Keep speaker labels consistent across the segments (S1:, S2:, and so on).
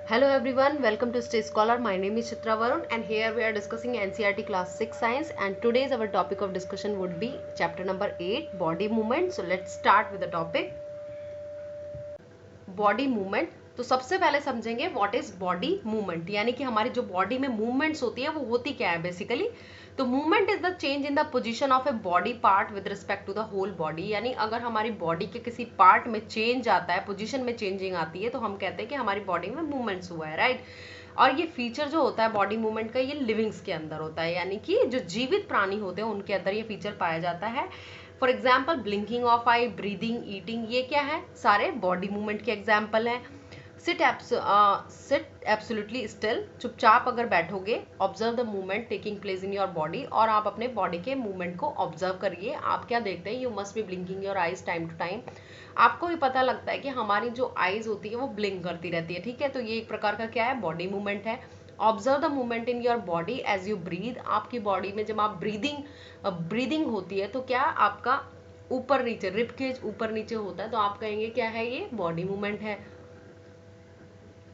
S1: Hello everyone, welcome to Stay Scholar. My name is Chitra Varun and here we are discussing NCERT class 6 science, and today's our topic of discussion would be chapter number 8, body movement. So let's start with the topic body movement. तो सबसे पहले समझेंगे what is body movement, यानी कि हमारी जो body में movements होती है वो होती क्या है बेसिकली। तो movement is the change in the position of a body part with respect to the whole body, यानी अगर हमारी बॉडी के किसी पार्ट में चेंज आता है, पोजीशन में चेंजिंग आती है, तो हम कहते हैं कि हमारी बॉडी में मूवमेंट्स हुआ है, राइट। और ये फीचर जो होता है बॉडी मूवमेंट का, ये लिविंग्स के अंदर होता है, यानी कि जो जीवित प्राणी होते हैं उनके अंदर ये फीचर पाया जाता है। For example blinking of I, breathing, eating, ये क्या है, सारे बॉडी मूवमेंट के एग्जाम्पल हैं। सिट एब्सोल्युटली स्टिल, चुपचाप अगर बैठोगे, observe the movement taking place in your body, और आप अपने बॉडी के मूवमेंट को ऑब्जर्व करिए। आप क्या देखते हैं, you must be blinking your eyes time to time. आपको भी पता लगता है कि हमारी जो आईज होती है वो ब्लिंक करती रहती है, ठीक है। तो ये एक प्रकार का क्या है, बॉडी मूवमेंट है। Observe the movement in your body as you breathe, आपकी बॉडी में जब आप ब्रीदिंग होती है तो क्या आपका ऊपर नीचे, रिब केज ऊपर नीचे होता है, तो आप कहेंगे क्या है, ये बॉडी मूवमेंट है।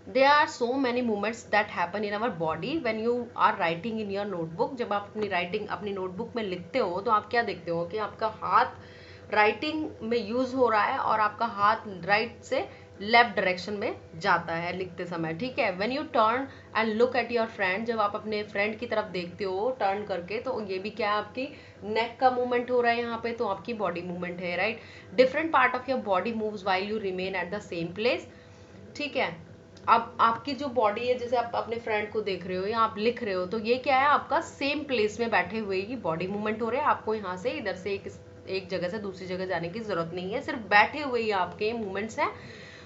S1: There are so many movements that happen in our body when you are writing in your notebook। जब आप अपनी नोटबुक में लिखते हो तो आप क्या देखते हो कि आपका हाथ राइटिंग में यूज हो रहा है और आपका हाथ राइट से लेफ्ट डायरेक्शन में जाता है लिखते समय, ठीक है। When U turn and look at your friend, जब आप अपने फ्रेंड की तरफ देखते हो टर्न करके, तो ये भी क्या है, आपकी नेक का मूवमेंट हो रहा है यहाँ पे, तो आपकी बॉडी मूवमेंट है, right. Different part of your body moves while you remain at the same place, ठीक है। अब आपकी जो बॉडी है, जैसे आप अपने फ्रेंड को देख रहे हो या आप लिख रहे हो, तो ये क्या है, आपका सेम प्लेस में बैठे हुए ही बॉडी मूवमेंट हो रहा है। आपको यहाँ से इधर से एक जगह से दूसरी जगह जाने की जरूरत नहीं है, सिर्फ बैठे हुए ही आपके मूवमेंट्स हैं।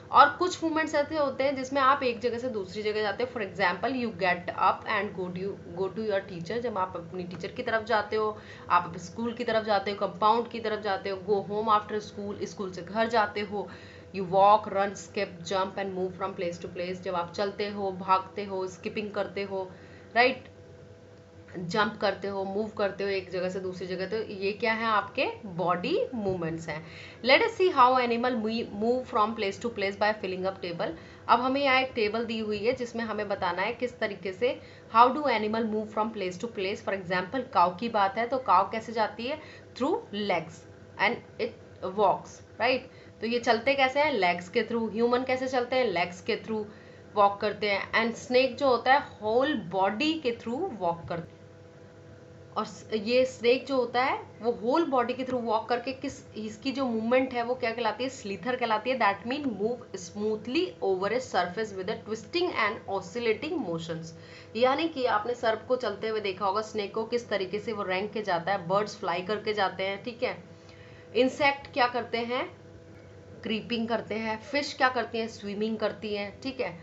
S1: और कुछ मूवमेंट्स ऐसे होते हैं जिसमें आप एक जगह से दूसरी जगह जाते हो। For example you get up and go to your teacher, जब आप अपनी टीचर की तरफ जाते हो, आप स्कूल की तरफ जाते हो, कंपाउंड की तरफ जाते हो। Go home after school, school से घर जाते हो। You walk, run, skip, jump and move from place to place, जब आप चलते हो, भागते हो, स्किपिंग करते हो, राइट, जंप करते हो, मूव करते हो एक जगह से दूसरी जगह, तो ये क्या है, आपके बॉडी मूवमेंट्स हैं। Let us see how animal move from place to place by filling up table. अब हमें यहाँ एक टेबल दी हुई है जिसमें हमें बताना है किस तरीके से how do animal move from place to place. For example cow की बात है, तो काउ कैसे जाती है, through legs and it walks, right. तो ये चलते कैसे हैं, लेग्स के थ्रू। ह्यूमन कैसे चलते हैं, लेग्स के थ्रू वॉक करते हैं। एंड स्नेक जो होता है होल बॉडी के थ्रू वॉक करते हैं। और ये स्नेक जो होता है वो होल बॉडी के थ्रू वॉक करके इसकी जो मूवमेंट है वो क्या कहलाती है, स्लीथर कहलाती है। That mean move smoothly over a surface with a twisting and oscillating motions, यानी कि आपने सर्प को चलते हुए देखा होगा, स्नेक को किस तरीके से वो रेंग के जाता है। बर्ड्स फ्लाई करके जाते हैं, ठीक है। इंसेक्ट क्या करते हैं, क्रीपिंग करते हैं। फिश क्या करती हैं, स्विमिंग करती हैं, ठीक है।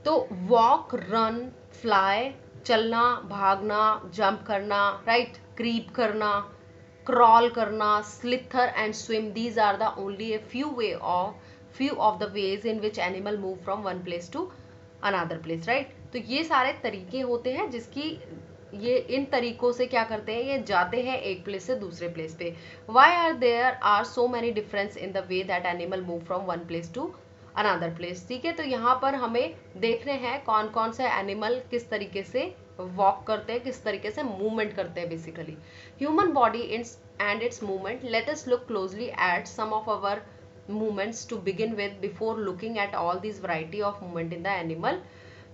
S1: तो वॉक, रन, फ्लाई, चलना, भागना, जंप करना, राइट, क्रीप करना, क्रॉल करना, slither and swim, these are the only a few of the ways in which animal move from one place to another place, right। तो ये सारे तरीके होते हैं जिसकी ये इन तरीकों से क्या करते हैं, ये जाते हैं एक प्लेस से दूसरे प्लेस पे। Why are there are so many difference in the way that animal move from one place to another place, ठीक है। तो यहाँ पर हमें देखने हैं कौन कौन से एनिमल किस तरीके से वॉक करते हैं, किस तरीके से मूवमेंट करते हैं basically. Human body and its movement, let us look closely at some of our movements to begin with before looking at all these variety of movement in the animal।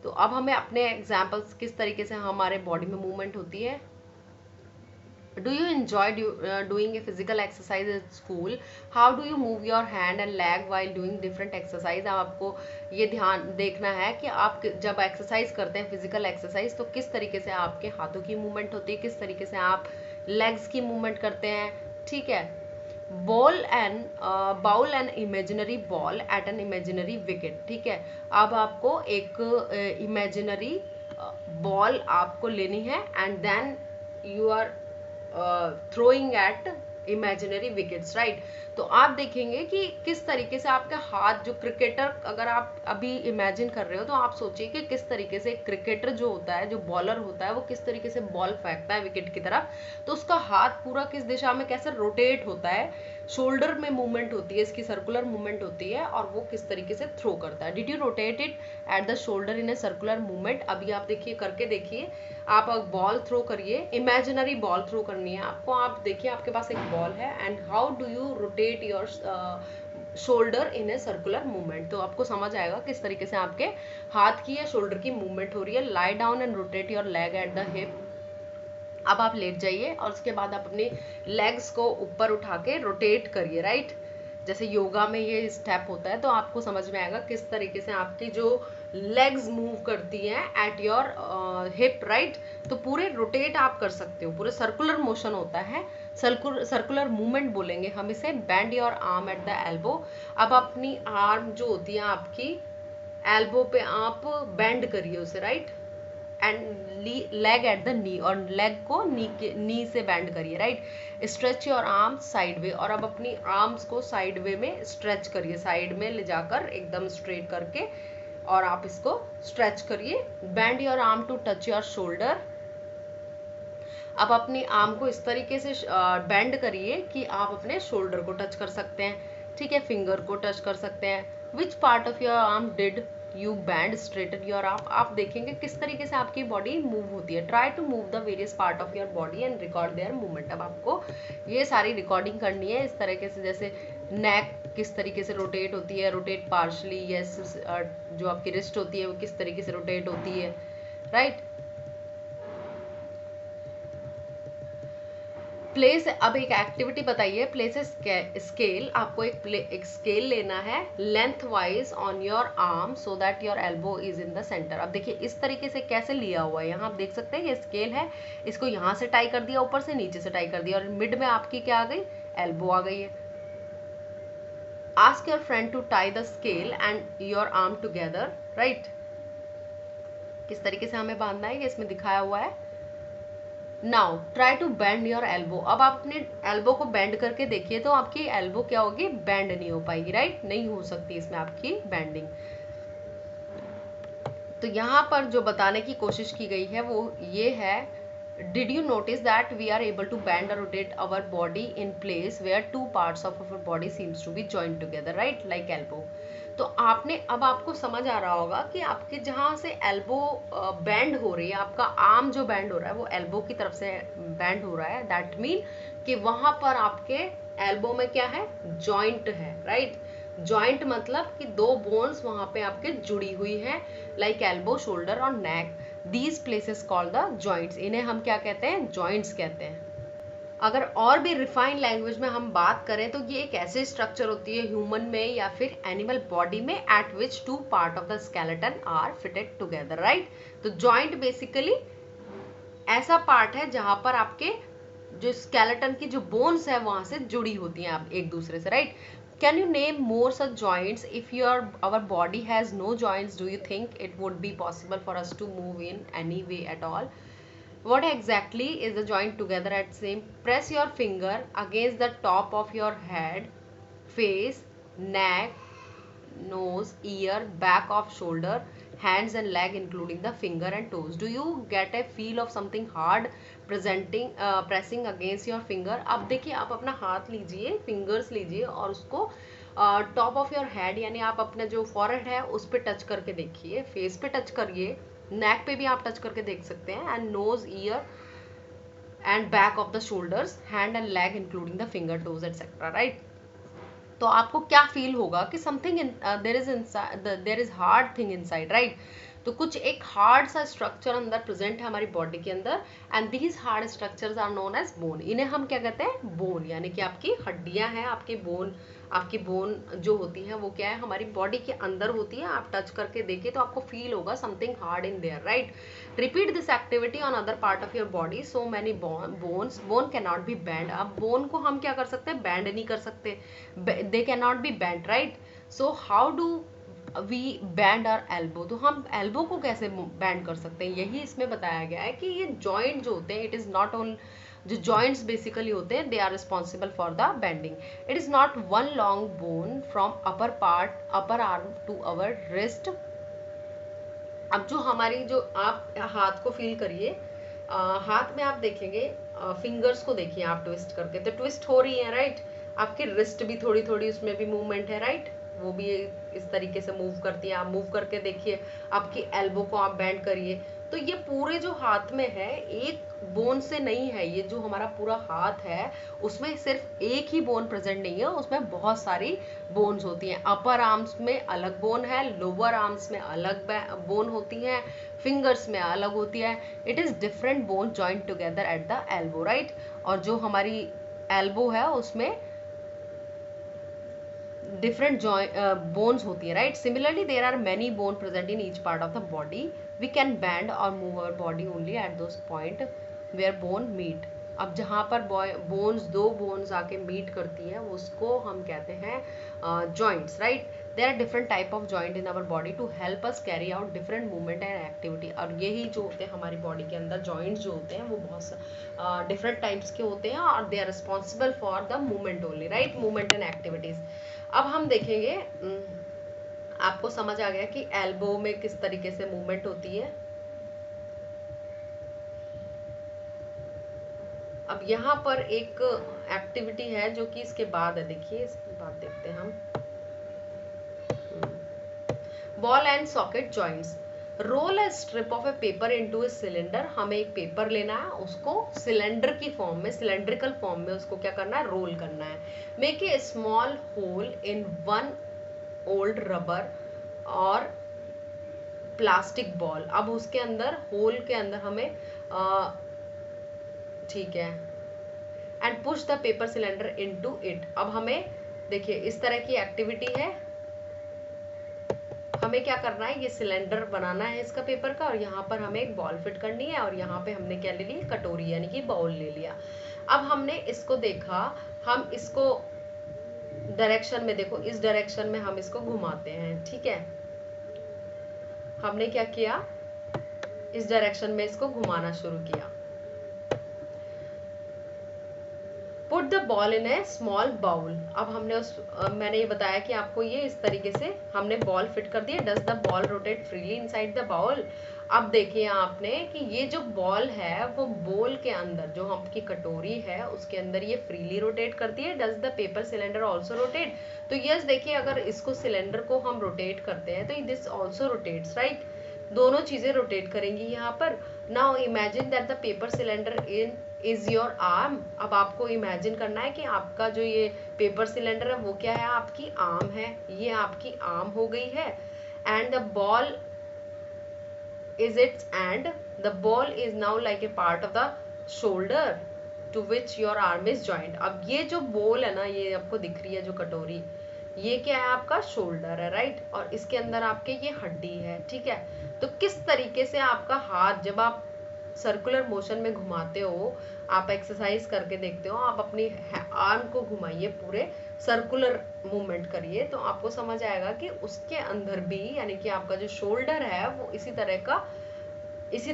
S1: तो अब हमें अपने एग्जाम्पल्स किस तरीके से हमारे बॉडी में movement होती है। Do you enjoy doing a physical exercise at school? How do you move your hand and leg while doing different exercise? अब आपको ये ध्यान देखना है कि आप जब एक्सरसाइज करते हैं, फिजिकल एक्सरसाइज, तो किस तरीके से आपके हाथों की मूवमेंट होती है, किस तरीके से आप लेग्स की मूवमेंट करते हैं, ठीक है। Bowl an imaginary ball at an imaginary wicket, ठीक है। अब आपको एक इमेजिनरी बॉल आपको लेनी है and then you are throwing at imaginary wickets, right. तो आप देखेंगे कि किस तरीके से आपके हाथ, जो क्रिकेटर, अगर आप अभी इमेजिन कर रहे हो तो आप सोचिए कि किस तरीके से क्रिकेटर जो होता है, जो बॉलर होता है, वो किस तरीके से बॉल फेंकता है विकेट की तरफ, तो उसका हाथ पूरा किस दिशा में कैसे रोटेट होता है, शोल्डर में मूवमेंट होती है, इसकी सर्कुलर मूवमेंट होती है और वो किस तरीके से थ्रो करता है। Did you rotate it at the shoulder in a circular movement? अभी आप देखिए, करके देखिए, आप बॉल थ्रो करिए, इमेजिनरी बॉल थ्रो करनी है आपको। आप देखिए आपके पास एक बॉल है and how do you rotate your shoulder in a circular movement. तो आपको समझ आएगा किस तरीके से आपके हाथ की या शोल्डर की मूवमेंट हो रही है। Lie down and rotate your leg at the hip. अब आप लेट जाइए और उसके बाद आप अपने लेग्स को ऊपर उठा के रोटेट करिए, राइट। जैसे योगा में ये स्टेप होता है, तो आपको समझ में आएगा किस तरीके से आपकी जो लेग्स मूव करती हैं एट योर हिप, राइट। तो पूरे रोटेट आप कर सकते हो, पूरे सर्कुलर मोशन होता है, सर्कुलर मूवमेंट बोलेंगे हम इसे। Bend your arm at the elbow. अब अपनी आर्म जो होती है आपकी एल्बो पे आप बेंड करिए उसे, right. And leg at the knee, और लेग को नी से बैंड करिए, right. Stretch your arm side way, और अब अपनी आर्म्स को साइड वे में स्ट्रेच करिए, साइड में ले जाकर एकदम स्ट्रेट करके, और आप इसको स्ट्रेच करिए। Bend your arm to touch your shoulder. अब अपनी आर्म को इस तरीके से बेंड करिए कि आप अपने शोल्डर को टच कर सकते हैं, ठीक है, फिंगर को टच कर सकते हैं। Which part of your arm did you bend straighten your arm? आप देखेंगे किस तरीके से आपकी बॉडी मूव होती है। Try to move the various part of your body and record their movement. अब आपको ये सारी रिकॉर्डिंग करनी है इस तरीके से, जैसे नेक किस तरीके से रोटेट होती है, रोटेट पार्शली, यस, जो आपकी रिस्ट होती है वो किस तरीके से रोटेट होती है, राइट। प्लेस, अब एक एक्टिविटी बताइए, प्लेस स्केल। आपको एक स्केल लेना है length wise on your arm so that your elbow is in the centre. अब देखिए इस तरीके से कैसे लिया हुआ है, यहाँ आप देख सकते हैं ये स्केल है, इसको यहाँ से टाई कर दिया, ऊपर से नीचे से टाई कर दिया, और मिड में आपकी क्या आ गई, एल्बो आ गई है। Ask your friend to tie the scale and your arm together, right. किस तरीके से हमें बांधना है ये इसमें दिखाया हुआ है। Now try to bend your elbow. अब आप अपने एल्बो को बेंड करके देखिए, तो आपकी एल्बो क्या होगी, बेंड नहीं हो पाएगी, राइट, नहीं हो सकती इसमें आपकी बेंडिंग। तो यहाँ पर जो बताने की कोशिश की गई है वो ये है, did you notice that we are able to bend or rotate our body in place where two parts of our body seems to be joint together, right, like elbow. तो आपने, अब आपको समझ आ रहा होगा कि आपके जहाँ से एल्बो बैंड हो रही है, आपका आर्म जो बैंड हो रहा है वो एल्बो की तरफ से बैंड हो रहा है। दैट मीन कि वहां पर आपके एल्बो में क्या है, जॉइंट है, राइट। जॉइंट मतलब कि दो बोन्स वहां पे आपके जुड़ी हुई है, लाइक एल्बो, शोल्डर और neck. These places called the joints. इन्हें हम क्या कहते हैं, जॉइंट्स कहते हैं। अगर और भी रिफाइंड लैंग्वेज में हम बात करें तो ये एक ऐसी स्ट्रक्चर होती है ह्यूमन में या फिर एनिमल बॉडी में at which two part of the skeleton are fitted together, right. तो जॉइंट बेसिकली ऐसा पार्ट है जहां पर आपके जो स्केलेटन की जो बोन्स है वहां से जुड़ी होती हैं आप एक दूसरे से, right. Can you name more such joints? If your our body has no joints, do you think it would be possible for us to move in any way at all? What exactly is the joint together at same? Press your finger against the top of your head, face, neck, nose, ear, back of shoulder, hands and leg including the finger and toes. Do you get a feel of something hard pressing against your finger? अब देखिए आप अपना हाथ लीजिए, fingers लीजिए और उसको top of your head यानी आप अपने जो फॉरहेड है उस पर टच करके देखिए, फेस पे टच करिए, नेक पे भी आप टच करके देख सकते हैं, and nose, ear and back of the shoulders, hand and leg including the finger toes et cetera, right. तो आपको क्या फील होगा कि something there is hard thing inside, right. तो कुछ एक हार्ड सा स्ट्रक्चर अंदर प्रेजेंट है हमारी बॉडी के अंदर, and these hard structures are known as bone. इन्हें हम क्या कहते हैं, बोन, यानी कि आपकी हड्डियां हैं, आपकी बोन जो होती है वो क्या है, हमारी बॉडी के अंदर होती है। आप टच करके देखिए तो आपको फील होगा something hard in their, right. Repeat this activity on other part of your body, so many bones, bone can not be band. अब बोन को हम क्या कर सकते हैं, बैंड नहीं कर सकते, they can not be bend, right. So how do we bend our elbow? तो हम एल्बो को कैसे बैंड कर सकते हैं, यही इसमें बताया गया है कि ये जॉइंट जो होते हैं, इट इज नॉट ओनली, जो जॉइंट्स बेसिकली होते हैं, they are responsible for the bending. It is not one long bone from upper arm to our wrist. अब जो हमारी, जो आप हाथ को फील करिए, हाथ में आप देखेंगे, फिंगर्स को देखिए आप ट्विस्ट करके, तो ट्विस्ट हो रही है, राइट। आपकी रिस्ट भी थोड़ी थोड़ी उसमें भी मूवमेंट है, राइट, वो भी इस तरीके से मूव करती है। आप मूव करके देखिए, आपकी एल्बो को आप बेंड करिए, तो ये पूरे जो हाथ में है एक बोन से नहीं है, ये जो हमारा पूरा हाथ है उसमें सिर्फ एक ही बोन प्रेजेंट नहीं है, उसमें बहुत सारी बोन्स होती हैं। अपर आर्म्स में अलग बोन है, लोअर आर्म्स में अलग बोन होती है, फिंगर्स में अलग होती है। It is different bone joint together at the elbow, right. और जो हमारी एल्बो है उसमें different bones होती है, right? Similarly, there are many bones present in each part of the body. We can bend or move our body only at those point where bone meet. अब जहाँ पर बोन्स, दो bones आके meet करती है उसको हम कहते हैं joints, right. There are different type of joint in our body to help us carry out different movement and activity. और यही जो होते हैं हमारी बॉडी के अंदर जॉइंट्स जो होते हैं वो बहुत डिफरेंट टाइप्स के होते हैं और they are responsible for the movement only, right, movement and activities. अब हम देखेंगे, आपको समझ आ गया कि एल्बो में किस तरीके से मूवमेंट होती है। अब यहाँ पर एक एक्टिविटी है जो कि इसके बाद है, देखिए इसके बाद देखते हैं हम। Ball and socket joints. Roll a strip of a paper into a cylinder. हमें एक पेपर लेना है, उसको सिलेंडर की फॉर्म में, सिलेंड्रिकल फॉर्म में उसको क्या करना है, रोल करना है। Make a small hole in one old rubber और प्लास्टिक बॉल। अब उसके अंदर, होल के अंदर हमें ठीक है, and push the paper cylinder into it. अब हमें देखिए इस तरह की एक्टिविटी है, हमें क्या करना है, ये सिलेंडर बनाना है इसका पेपर का, और यहाँ पर हमें एक बॉल फिट करनी है, और यहाँ पे हमने क्या ले ली, कटोरी यानी कि बाउल ले लिया। अब हमने इसको देखा, हम इसको डायरेक्शन में, देखो इस डायरेक्शन में हम इसको घुमाते हैं, ठीक है। हमने क्या किया, इस डायरेक्शन में इसको घुमाना शुरू किया। Put the ball in a small bowl. अब हमने मैंने ये बताया कि आपको ये इस तरीके से हमने बॉल फिट कर दिया। Does the ball rotate freely inside the bowl. अब देखिए आपने कि ये जो बॉल है वो बॉल के अंदर, जो आपकी कटोरी है उसके अंदर ये फ्रीली रोटेट करती है। Does the paper cylinder also rotate. तो यस, देखिए अगर इसको सिलेंडर को हम रोटेट करते हैं तो दिस ऑल्सो रोटेट्स, राइट, दोनों चीजें रोटेट करेंगी यहाँ पर। Now imagine that the paper cylinder is your arm. अब आपको इमेजिन करना है कि आपका जो ये पेपर सिलेंडर है वो क्या है, आपकी आर्म है, ये आपकी आर्म हो गई है। And the ball is its and the ball is now like a part of the shoulder to which your arm is joint. अब ये जो बॉल है ना, ये आपको दिख रही है जो कटोरी, ये क्या है, आपका शोल्डर है, राइट, और इसके अंदर आपके ये हड्डी है, ठीक है। तो किस तरीके से आपका हाथ जब आप सर्कुलर मोशन में घुमाते हो, आप एक्सरसाइज करके देखते हो, आप अपनी आर्म को घुमाइए, पूरे सर्कुलर मूवमेंट करिए, तो आपको समझ आएगा कि उसके अंदर भी, यानी कि आपका जो शोल्डर है वो इसी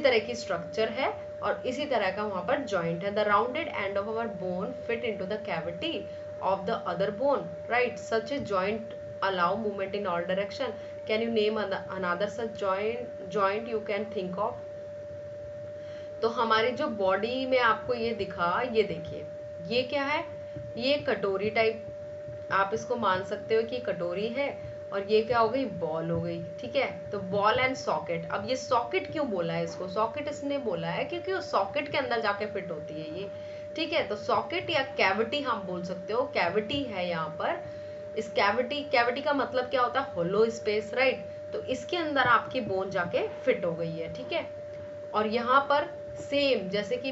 S1: तरह की स्ट्रक्चर है और इसी तरह का वहां पर जॉइंट है। The rounded end of our bone fit into the cavity of the other bone, right? Such a joint allow movement in all direction. Can you name another such joint you can think of? तो हमारी जो body में आपको ये दिखा, ये देखिए ये क्या है, ये कटोरी टाइप आप इसको मान सकते हो कि कटोरी है, और ये क्या हो गई, बॉल हो गई, ठीक है। तो बॉल एंड सॉकेट। अब ये सॉकेट क्यों बोला है इसको, सॉकेट इसने बोला है क्योंकि वो सॉकेट के अंदर जाके फिट होती है ये, ठीक है। तो सॉकेट या कैविटी हम बोल सकते हो, कैविटी है यहाँ पर। इस कैविटी का मतलब क्या होता है, होलो स्पेस, राइट। तो इसके अंदर आपकी बोन जाके फिट हो गई है, ठीक है। और यहाँ पर सेम जैसे कि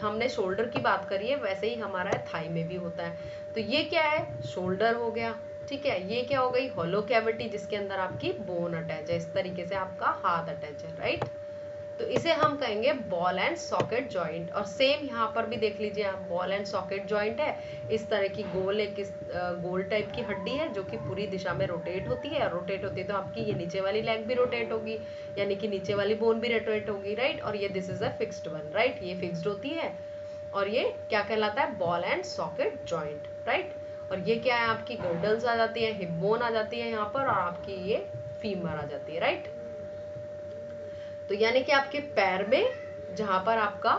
S1: हमने शोल्डर की बात करी है, वैसे ही हमारा थाई में भी होता है। तो ये क्या है, शोल्डर हो गया, ठीक है। ये क्या हो गई, होलो कैविटी, जिसके अंदर आपकी बोन अटैच है, इस तरीके से आपका हाथ अटैच है, राइट। तो इसे हम कहेंगे बॉल एंड सॉकेट जॉइंट। और सेम यहाँ पर भी देख लीजिए आप, बॉल एंड सॉकेट जॉइंट है, इस तरह की गोल टाइप की हड्डी है जो कि पूरी दिशा में रोटेट होती है, और रोटेट होती है तो आपकी ये नीचे वाली लेग भी रोटेट होगी, यानी कि नीचे वाली बोन भी रोटेट होगी, राइट। और ये this is a fixed one, right, ये फिक्स्ड होती है, और ये क्या कहलाता है, ball and socket joint, right. और ये क्या है, आपकी गर्डल्स आ जाती है, हिप बोन आ जाती है यहाँ पर, और आपकी ये फीमर आ जाती है, राइट। तो यानी कि आपके पैर में जहां पर आपका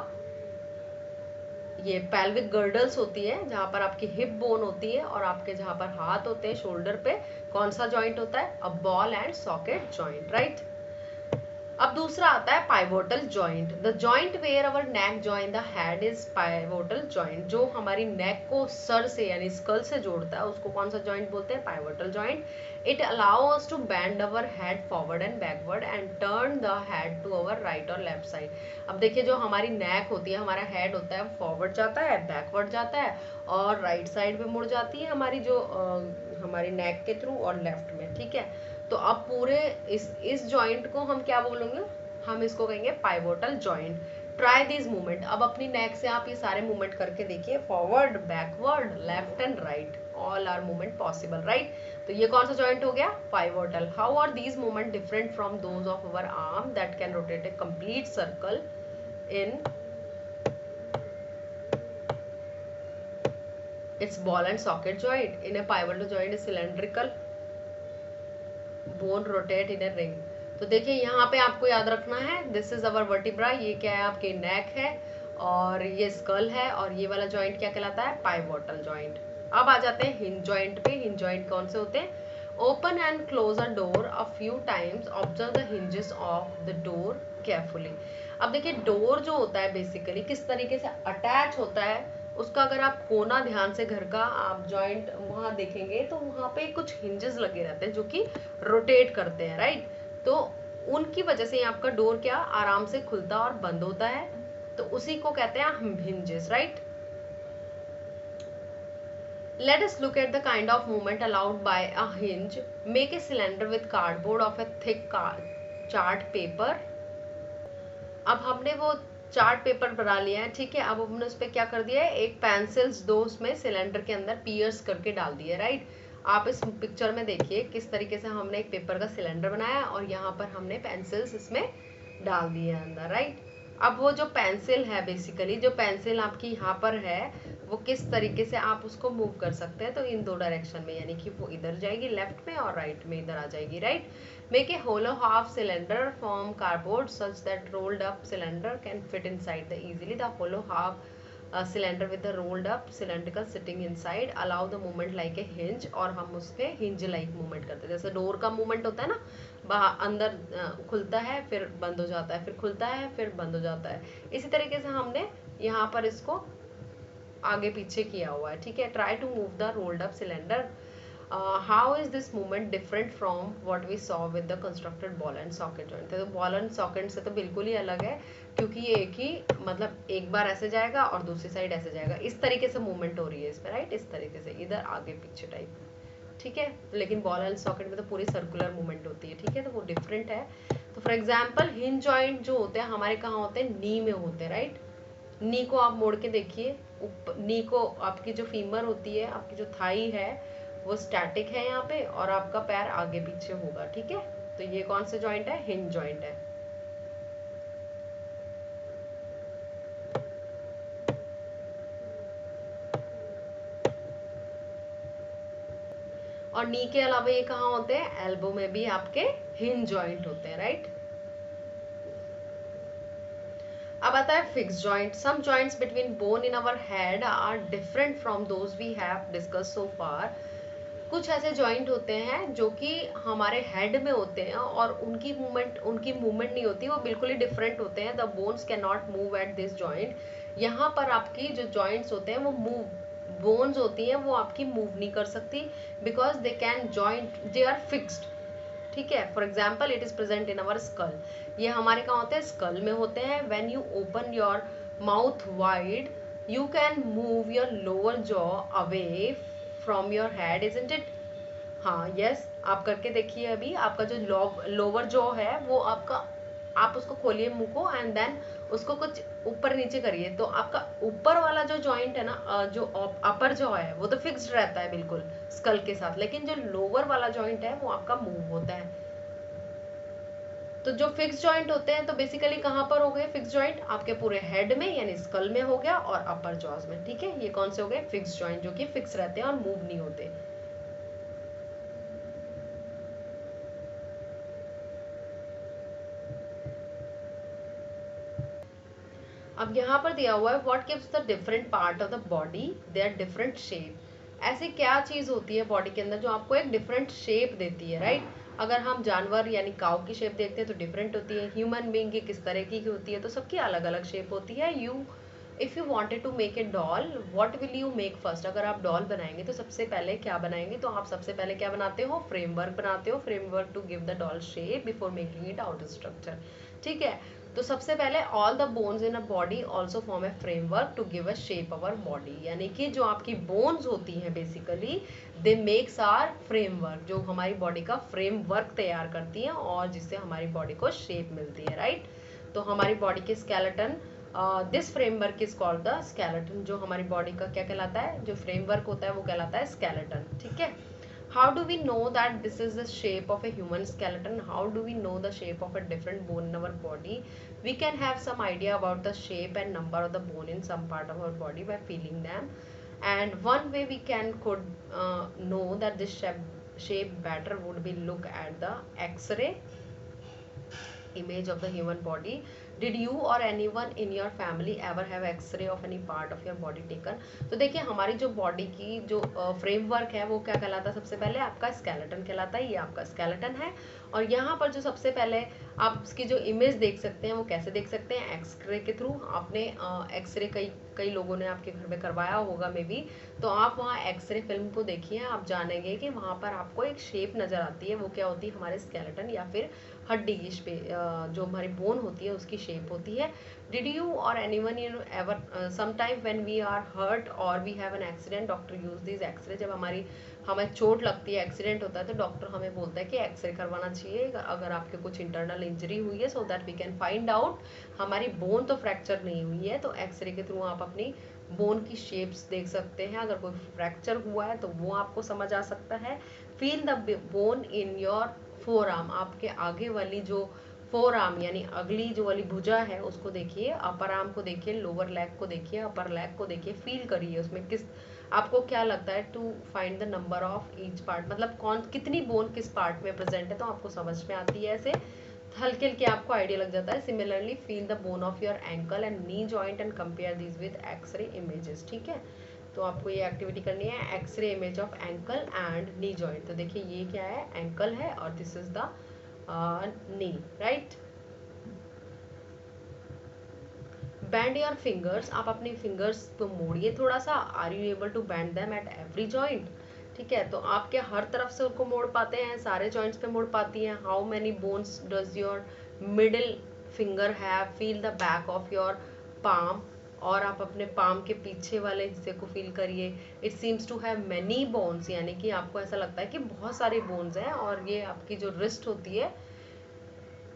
S1: ये पेल्विक गर्डल्स होती है जहां पर आपकी हिप बोन होती है, और आपके जहां पर हाथ होते हैं शोल्डर पे, कौन सा जॉइंट होता है? A ball and socket joint, right. अब दूसरा आता है pivotal joint. The joint where our neck join the head is pivotal joint. जो हमारी नेक को सर से यानी स्कल से जोड़ता है उसको कौन सा जॉइंट बोलते हैं? Pivotal joint. It allow us to bend our head forward and backward and turn the head to our right और लेफ्ट साइड। अब देखिए, जो हमारी नेक होती है, हमारा हेड होता है, फॉरवर्ड जाता है, बैकवर्ड जाता है और राइट साइड पे मुड़ जाती है हमारी जो हमारी नेक के थ्रू, और लेफ्ट में, ठीक है। तो अब पूरे इस जॉइंट को हम क्या बोलेंगे? हम इसको कहेंगे pivotal joint. Try this movement. अब अपनी नेक से आप ये सारे मूवमेंट करके देखिए, forward, backward, left and right, all are movement possible, right. तो ये कौन सा जॉइंट हो गया? Pivotal. How are these movement different from those of our arm that can rotate a complete circle in its ball and socket joint? In a pivotal joint is cylindrical bone rotate in a ring. तो देखिए यहाँ पे आपको याद रखना है, this is our vertebra, ये क्या है? आपकी नेक है, और ये स्कल है, और ये वाला जॉइंट क्या कहलाता है? Pivotal joint. अब आ जाते हैं हिंज जॉइंट पे। हिंज जॉइंट कौन से होते हैं? Open and close a door a few times, observe the hinges of the door carefully. अब देखिए, डोर जो होता है बेसिकली किस तरीके से अटैच होता है, उसका अगर आप कोना ध्यान से घर का आप जॉइंट वहां देखेंगे तो वहां पे कुछ हिंजेस लगे रहते हैं जो कि रोटेट करते हैं, राइट। तो उनकी वजह से आपका डोर क्या आराम से खुलता और बंद होता है, तो उसी को कहते हैं हम hinges, right. Let us look at the kind of movement allowed by a hinge. Make a cylinder with cardboard of a thick chart paper. अब हमने वो चार्ट पेपर बना लिया है, ठीक है। अब हमने उस पर क्या कर दिया है? एक पेंसिल्स दो उसमें सिलेंडर के अंदर पियर्स करके डाल दिए, राइट। आप इस पिक्चर में देखिए किस तरीके से हमने एक पेपर का सिलेंडर बनाया और यहाँ पर हमने पेंसिल्स इसमें डाल दिए अंदर, राइट। अब वो जो पेंसिल है, बेसिकली जो पेंसिल आपकी यहाँ पर है, वो किस तरीके से आप उसको मूव कर सकते हैं? तो इन दो डायरेक्शन में, यानी कि वो इधर जाएगी लेफ्ट में और राइट में इधर आ जाएगी, right. Make a hollow half cylinder from cardboard such that rolled up cylinder can fit inside the easily. The hollow half cylinder with the rolled up cylindrical sitting inside allow the movement like a hinge. और हम उसके hinge like movement करते हैं, जैसे door का movement होता है ना, बाहर अंदर खुलता है फिर बंद हो जाता है, फिर खुलता है फिर बंद हो जाता है। इसी तरीके से हमने यहाँ पर इसको आगे पीछे किया हुआ है, ठीक है। Try to move the rolled up cylinder. How is this movement different from what we saw with the constructed ball and socket joint? तो बॉल एंड सॉकेट से तो बिल्कुल ही अलग है, क्योंकि ये एक ही मतलब एक बार ऐसे जाएगा और दूसरी साइड ऐसे जाएगा, इस तरीके से मूवमेंट हो रही है इस पर, राइट। इस तरीके से इधर आगे पीछे टाइप, ठीक है। लेकिन बॉल एंड सॉकेट में तो पूरी सर्कुलर मूवमेंट होती है, ठीक है, तो वो डिफरेंट है। तो फॉर एग्जाम्पल हिंज जॉइंट जो होते हैं हमारे कहाँ होते हैं? नी में होते हैं, राइट। नी को आप मोड़ के देखिए, नी को आपकी जो फीमर होती है, आपकी जो थाई है, वो स्टैटिक है यहाँ पे, और आपका पैर आगे पीछे होगा, ठीक है। तो ये कौन सा जॉइंट है? हिंज जॉइंट है। और नी के अलावा ये कहाँ होते हैं? एल्बो में भी आपके हिंज जॉइंट होते हैं, राइट। अब आता है fix joint. Some joints between bone in our head are different from those we have discuss so far. कुछ ऐसे जॉइंट होते हैं जो कि हमारे हेड में होते हैं और उनकी मूवमेंट नहीं होती, वो बिल्कुल ही डिफरेंट होते हैं। The bones can not move at this joint. यहाँ पर आपकी जो जॉइंट्स होते हैं वो बोन्स होती हैं, वो आपकी मूव नहीं कर सकती, because they can joint, they are fixed, ठीक है। For example it is present in our skull. ये हमारे कहाँ होते हैं? स्कल में होते हैं। When you open your mouth wide you can move your lower jaw away from your head, isn't it? हाँ, यस, आप करके देखिए। अभी आपका जो लोअर जॉ है वो आपका, आप उसको खोलिए मुंह को एंड देन उसको कुछ ऊपर नीचे करिए, तो आपका ऊपर वाला जो जॉइंट है ना, जो अपर जॉ है वो तो फिक्स्ड रहता है बिल्कुल स्कल के साथ, लेकिन जो लोअर वाला जॉइंट है वो आपका मूव होता है। तो जो फिक्स जॉइंट होते हैं तो बेसिकली कहाँ पर हो गए फिक्स जॉइंट? आपके पूरे हेड में यानी स्कल में हो गया और अपर जॉज में, ठीक है। ये कौन से हो गए? फिक्स जॉइंट, जो कि फिक्स रहते हैं और मूव नहीं होते। अब यहाँ पर दिया हुआ है what gives the different part of the body their different shape. ऐसी क्या चीज होती है बॉडी के अंदर जो आपको एक डिफरेंट शेप देती है, राइट? अगर हम जानवर यानी काऊ की शेप देखते हैं तो डिफरेंट होती है, ह्यूमन बीइंग की किस तरह की होती है, तो सबकी अलग अलग शेप होती है। If you wanted to make a doll what will you make first? अगर आप डॉल बनाएंगे तो सबसे पहले क्या बनाएंगे? तो आप सबसे पहले क्या बनाते हो? फ्रेमवर्क बनाते हो, framework to give the doll shape before making it outer structure. ठीक है, तो सबसे पहले all the bones in a body also form a framework to give a shape our body, यानी कि जो आपकी बोन्स होती हैं basically they makes are framework, जो हमारी बॉडी का फ्रेमवर्क तैयार करती हैं और जिससे हमारी बॉडी को शेप मिलती है, राइट? तो हमारी बॉडी के skeleton, this framework is called the skeleton. जो हमारी बॉडी का क्या कहलाता है, जो फ्रेमवर्क होता है वो कहलाता है स्केलेटन। ठीक है, how do we know that this is the shape of a human skeleton? How do we know the shape of a different bone in our body? We can have some idea about the shape and number of the bone in some part of our body by feeling them, and one way we could know that this shape better would be look at the x-ray image of the human body. Did you or anyone in your family ever have x-ray of any part of your body taken? तो देखिए हमारी जो body की जो framework है वो क्या कहलाता है? सबसे पहले आपका स्केलेटन कहलाता है। ये आपका स्केलेटन है और यहाँ पर जो सबसे पहले आप इसकी जो इमेज देख सकते हैं वो कैसे देख सकते हैं? एक्सरे के थ्रू। आपने एक्सरे कई लोगों ने आपके घर में करवाया होगा मे बी, तो आप वहाँ एक्सरे फिल्म को देखिए, आप जानेंगे कि वहाँ पर आपको एक शेप नज़र आती है। वो क्या होती है? हमारे स्केलेटन या फिर हड्डी की जो हमारी बोन होती है उसकी शेप होती है। Did you or anyone you ever sometime when we are hurt or we have an accident doctor use this X ray? जब हमें चोट लगती है, एक्सीडेंट होता है, तो डॉक्टर हमें बोलता है कि एक्सरे करवाना चाहिए अगर आपके कुछ इंटरनल इंजरी हुई है, so that we can find out. हमारी बोन तो फ्रैक्चर नहीं हुई है, तो एक्सरे के थ्रू आप अपनी बोन की शेप्स देख सकते हैं। अगर कोई फ्रैक्चर हुआ है तो वो आपको समझ आ सकता है। Feel the bone in your four arm, आपके आगे वाली जो फोर आर्म यानी अगली जो वाली भुजा है उसको देखिए, अपर आर्म को देखिए, लोअर लेग को देखिए, अपर लेग को देखिए, फील करिए उसमें किस आपको क्या लगता है। To find the number of each part, मतलब कितनी बोन किस पार्ट में प्रेजेंट है, तो आपको समझ में आती है। ऐसे हल्के हल्के आपको आइडिया लग जाता है। Similarly feel the bone of your ankle and knee joint and compare this with x-ray images. ठीक है, तो आपको ये एक्टिविटी करनी है, x-ray image of ankle and knee joint. तो देखिए ये क्या है? एंकल है और this is the knee, right? Bend your fingers, आप अपनी फिंगर्स को मोड़िए थोड़ा सा। Are you able to bend them at every joint? ठीक है, तो आप क्या हर तरफ से उनको मोड़ पाते हैं? सारे जॉइंट्स पे मोड़ पाती हैं? How many bones does your middle finger have? Feel the back of your palm, और आप अपने पाम के पीछे वाले हिस्से को फील करिए। It seems to have many bones, यानी कि आपको ऐसा लगता है कि बहुत सारे बोन्स हैं। और ये आपकी जो रिस्ट होती है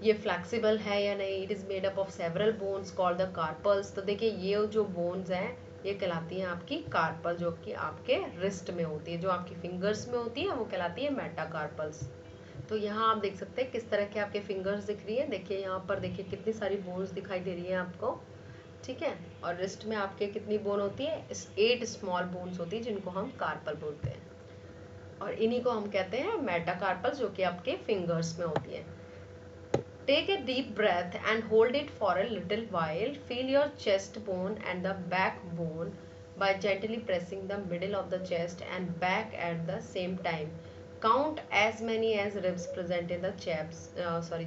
S1: ये फ्लेक्सिबल है या नहीं? It is made up of several bones called the carpals. तो देखिए ये जो बोन्स हैं ये कहलाती हैं आपकी कार्पल, जो कि आपके रिस्ट में होती है। जो आपकी फिंगर्स में होती है वो कहलाती है मेटाकार्पल्स। तो यहाँ आप देख सकते हैं किस तरह के आपके फिंगर्स दिख रही है। देखिए यहाँ पर देखिए कितनी सारी बोन्स दिखाई दे रही है आपको। ठीक है, और रिस्ट में आपके कितनी बोन होती है? 8 स्मॉल बोन्स होती है जिनको हम कार्पल बोलते हैं, और इन्हीं को हम कहते हैं मेटाकार्पल, जो कि आपके फिंगर्स में होती है। Take a deep breath and hold it for a little while. Feel your chest bone and the backbone by gently pressing the middle of the chest and back at the same time. Count as many as ribs present in the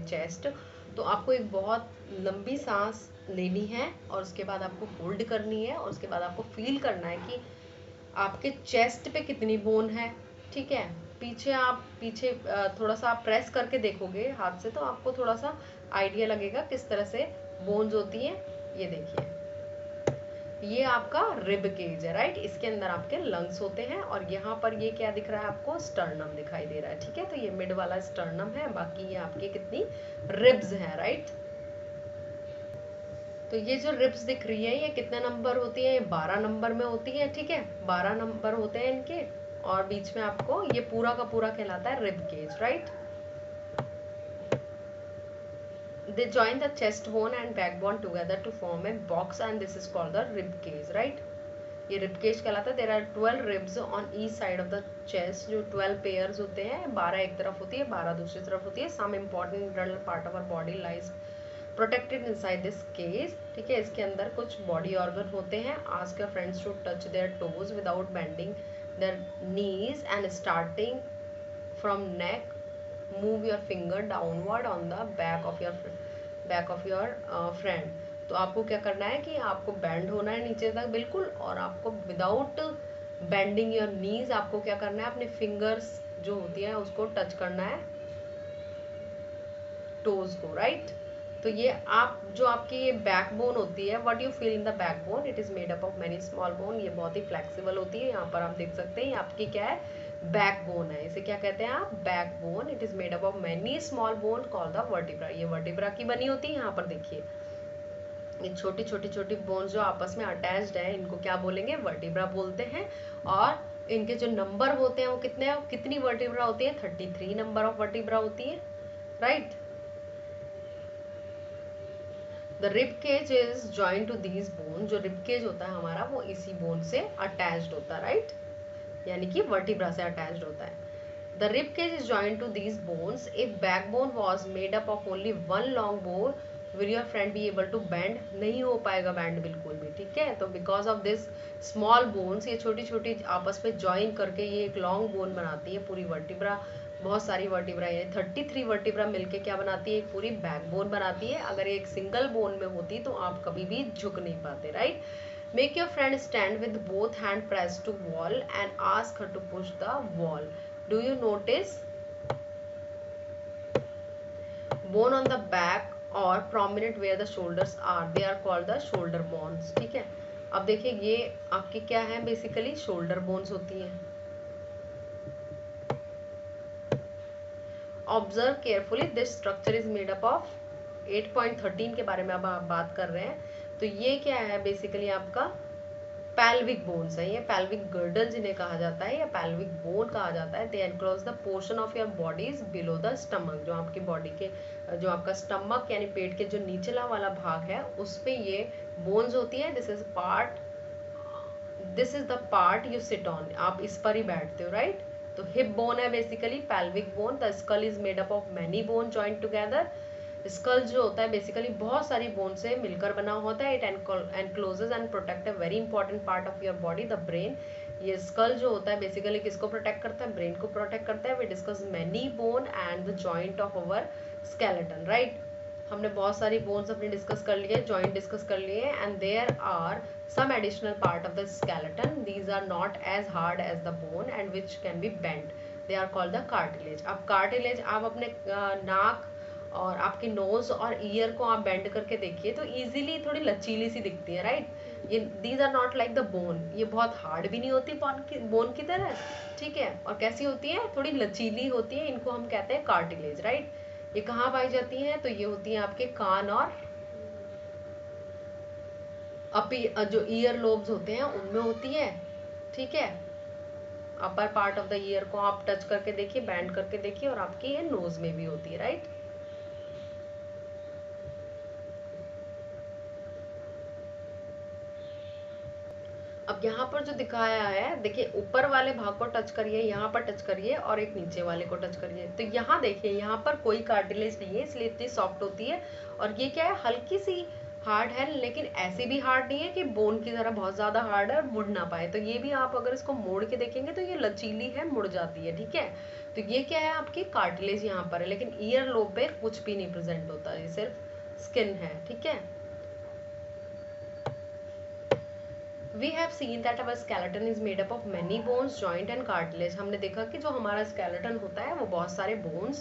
S1: chest. तो आपको एक बहुत लंबी सांस लेनी है और उसके बाद आपको होल्ड करनी है और उसके बाद आपको फील करना है कि आपके चेस्ट पे कितनी बोन है। ठीक है, पीछे थोड़ा सा आप प्रेस करके देखोगे हाथ से, तो आपको थोड़ा सा आइडिया लगेगा किस तरह से बोन्स होती हैं। ये देखिए ये आपका रिब केज है, राइट? इसके अंदर आपके लंग्स होते हैं और यहाँ पर ये क्या दिख रहा है आपको? स्टर्नम दिखाई दे रहा है। ठीक है, तो ये मिड वाला स्टर्नम है, बाकी ये आपकी कितनी रिब्स हैं, राइट? तो ये जो रिब्स दिख रही है ये कितने नंबर होती है? ये 12 नंबर में होती है। ठीक है, 12 नंबर होते हैं इनके, और बीच में आपको ये पूरा का पूरा कहलाता है rib cage, right? They join the chest bone and backbone together to form a box and this is called the rib cage, right? ये rib cage कहलाता है। There are 12 ribs on each side of the chest, जो 12 pairs होते हैं, 12 एक तरफ होती है, 12 दूसरी तरफ होती है। Some important internal part of our body lies protected inside this case, ठीक है। इसके अंदर कुछ बॉडी ऑर्गन होते हैं। Ask your friends to touch their toes without bending their knees and starting from neck move your finger downward on the back of your friend. तो आपको क्या करना है कि आपको बैंड होना है नीचे तक बिल्कुल, और आपको विदाउट बेंडिंग योर नीज आपको क्या करना है, अपने फिंगर्स जो होती है उसको टच करना है टोज को, राइट। तो ये आप जो आपकी ये बैकबोन होती है, what you feel in the backbone, it is made up of many small bone. ये बहुत ही फ्लेक्सिबल होती है। यहाँ पर आप देख सकते हैं ये आपकी क्या है, बैकबोन है। इसे क्या कहते हैं आप, backbone. It is made up of many small bone called the vertebra. ये वर्टिब्रा की बनी होती है। यहाँ पर देखिए ये छोटी छोटी छोटी बोन्स जो आपस में अटैच्ड है, इनको क्या बोलेंगे, वर्टिब्रा बोलते हैं। और इनके जो नंबर होते हैं वो कितने हैं, कितनी वर्टिब्रा होती है, 33 नंबर ऑफ वर्टिब्रा होती है, right. The rib cage is joint to these bone. जो रिब केज होता है हमारा वो इसी बोन से अटैच्ड होता है, राइट, यानी कि वर्टिब्रा से अटैच्ड होता है। The rib cage is joint to these bones. If backbone was made up of only one long bone will your friend be able to bend, नहीं हो पाएगा बैंड बिल्कुल भी, ठीक है। तो because of this small bones, ये छोटी छोटी आपस में ज्वाइन करके ये एक लॉन्ग बोन बनाती है पूरी वर्टिब्रा। बहुत सारी वर्टिब्रा यानी 33 वर्टिब्रा मिलके क्या बनाती है, एक पूरी बैकबोन बनाती है। अगर ये एक सिंगल बोन में होती तो आप कभी भी झुक नहीं पाते, right. Make your friend stand with both hand press to wall and ask her to push the wall. Do you notice bone on the back or prominent where the shoulders are, they are called the shoulder bones, ठीक है। अब देखिए ये आपकी क्या है, basically shoulder bones होती हैं। Observe carefully, this structure is made up of 8.13 के बारे में अब आप बात कर रहे हैं। तो ये क्या है, बेसिकली आपका पैल्विक बोन्स है। ये पैल्विक गर्डल जिन्हें कहा जाता है या पैल्विक बोन कहा जाता है। They enclose the portion of your bodies below the stomach. जो आपकी बॉडी के, जो आपका स्टमक यानी पेट के जो निचला वाला भाग है उस पे ये बोन्स होती है। This is the part you sit on, आप इस पर ही बैठते हो, राइट। तो हिप बोन है basically pelvic bone. The skull is made up of many bone joint together. Skull जो होता है बेसिकली बहुत सारी बोन से मिलकर बना होता है। It encloses and protect a very important part of your body, the brain. ये स्कल जो होता है बेसिकली किसको प्रोटेक्ट करता है, ब्रेन को प्रोटेक्ट करता है। We discuss many bone and the joint of our skeleton, right. हमने बहुत सारी बोन्स अपने डिस्कस कर लिए, जॉइंट डिस्कस कर लिए, and there are some additional part of the skeleton. These are not as hard as the bone and which can be bent. They are called the cartilage. अब cartilage आप अपने नाक और आपकी नोज और year को आप बेंड करके देखिए तो इजीली थोड़ी लचीली सी दिखती है, राइट। ये these are not like the bone, ये बहुत हार्ड भी नहीं होती बोन की तरह, ठीक है। और कैसी होती है, थोड़ी लचीली होती है। इनको हम कहते हैं कार्टिलेज, राइट। ये कहाँ पाई जाती हैं, तो ये होती है आपके कान और जो ईयर लोब्स होते हैं उनमें होती है, ठीक है। Upper part of the year को आप टच करके देखिए, बैंड करके देखिए, और आपकी ये नोज में भी होती है, राइट। अब यहाँ पर जो दिखाया है देखिए, ऊपर वाले भाग को टच करिए, यहाँ पर टच करिए, और एक नीचे वाले को टच करिए। तो यहाँ देखिए यहाँ पर कोई कार्टिलेज नहीं है, इसलिए इतनी सॉफ्ट होती है। और ये क्या है, हल्की सी हार्ड है, लेकिन ऐसे भी हार्ड नहीं है कि बोन की तरह बहुत ज्यादा हार्ड है और मुड़ ना पाए। तो ये भी आप अगर इसको मोड़ के देखेंगे तो ये लचीली है, मुड़ जाती है, ठीक है। तो ये क्या है, आपकी कार्टिलेज यहाँ पर है, लेकिन ईयर लोब पे कुछ भी नहीं प्रेजेंट होता, ये सिर्फ स्किन है, ठीक है। We have seen that our skeleton is made up of many bones, joint and cartilage. हमने देखा कि जो हमारा skeleton होता है वो बहुत सारे bones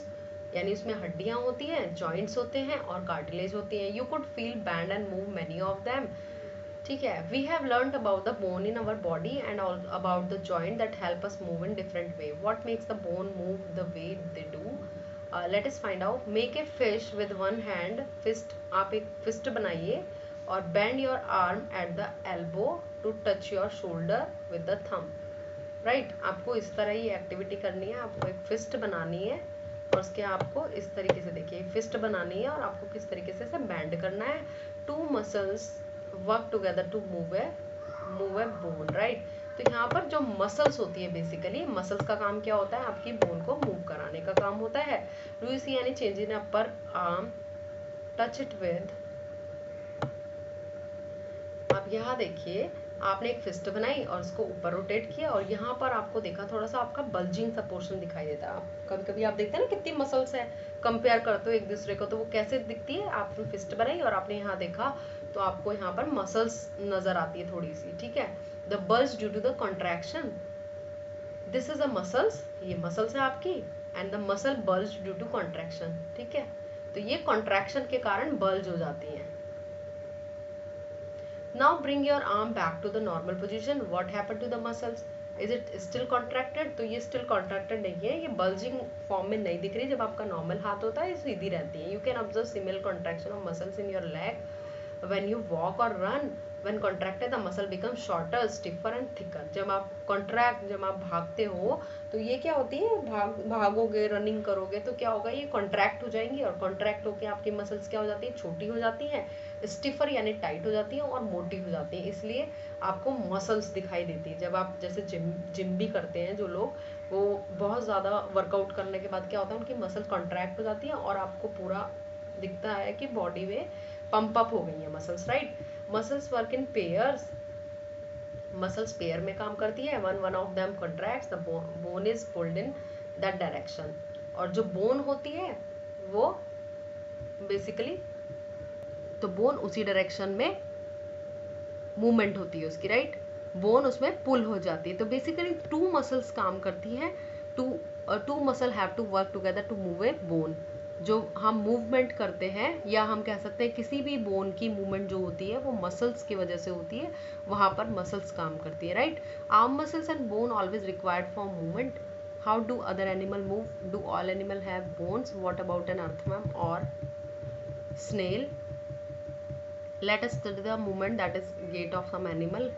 S1: यानी उसमें हड्डियां होती हैं, joints होते हैं और cartilage होती हैं. You could feel, bend and move many of them. ठीक है. We have learned about the bone in our body and all about the joint that help us move in different way. What makes the bone move the way they do? Let us find out. Make a fish with one hand. Fist, आप एक fist बनाइए और bend your arm at the elbow to touch your shoulder with the thumb. Right? आपको इस तरह ही activity करनी है. आपको एक फिस्ट बनानी है और उसके आपको इस तरीके से देखिए फिस्ट बनानी है और आपको किस तरीके से बैंड करना है. Two muscles work together to move a bone, right. तो यहाँ पर जो मसल्स होती है बेसिकली मसल्स का काम क्या होता है, आपकी बोन को मूव कराने का काम होता है. Do you see any change in upper arm, touch it with, आप यहाँ देखिए आपने एक फिस्ट बनाई और उसको ऊपर रोटेट किया और यहाँ पर आपको देखा थोड़ा सा आपका बल्जिंग सा पोर्शन दिखाई देता है। आप कभी कभी आप देखते हैं ना कितनी मसल्स है, कंपेयर करते हो एक दूसरे को, तो वो कैसे दिखती है, आपने फिस्ट बनाई और आपने यहाँ देखा तो आपको यहाँ पर मसल्स नजर आती है थोड़ी सी, ठीक है। The bulge due to the contraction, this is a muscles, ये मसल्स है आपकी, and the muscle bulge due to contraction, ठीक है। तो ये कॉन्ट्रैक्शन के कारण बल्ज हो जाती हैं। Now bring your arm back to the normal position. What happened to the muscles? Is it still contracted? तो ये still contracted नहीं है, ये bulging form में नहीं दिख रही। जब आपका normal हाथ होता है ये सीधी रहती है। You can observe similar contraction of muscles in your leg when you walk or run. When contracted, the muscle becomes shorter, stiffer and thicker. जब आप भागते हो तो ये क्या होती है, भागोगे रनिंग करोगे तो क्या होगा, ये कॉन्ट्रैक्ट हो जाएंगी और कॉन्ट्रैक्ट होकर आपकी मसल्स क्या हो जाती है, छोटी हो जाती हैं, स्टिफर यानी टाइट हो जाती हैं और मोटी हो जाती हैं। इसलिए आपको मसल्स दिखाई देती है। जब आप जैसे जिम भी करते हैं जो लोग, वो बहुत ज़्यादा वर्कआउट करने के बाद क्या होता है, उनकी मसल कॉन्ट्रैक्ट हो जाती है और आपको पूरा दिखता है कि बॉडी में पंप अप हो गई है muscles, right. Muscles work in pairs, muscles pair में काम करती है। One of them contracts, the bone is pulled in that direction. और जो बोन होती है वो बेसिकली, तो बोन उसी डायरेक्शन में मूवमेंट होती है उसकी, राइट, बोन उसमें पुल हो जाती है। तो बेसिकली टू मसल्स काम करती हैं, two muscle have to work together to move a bone. जो हम मूवमेंट करते हैं या हम कह सकते हैं किसी भी बोन की मूवमेंट जो होती है वो मसल्स की वजह से होती है, वहां पर मसल्स काम करती है, right. Arm muscles and bone always required for movement. How do other animal move? Do all animal have bones? What about an earthworm और snail? Let us study the movement that is gait of some animal.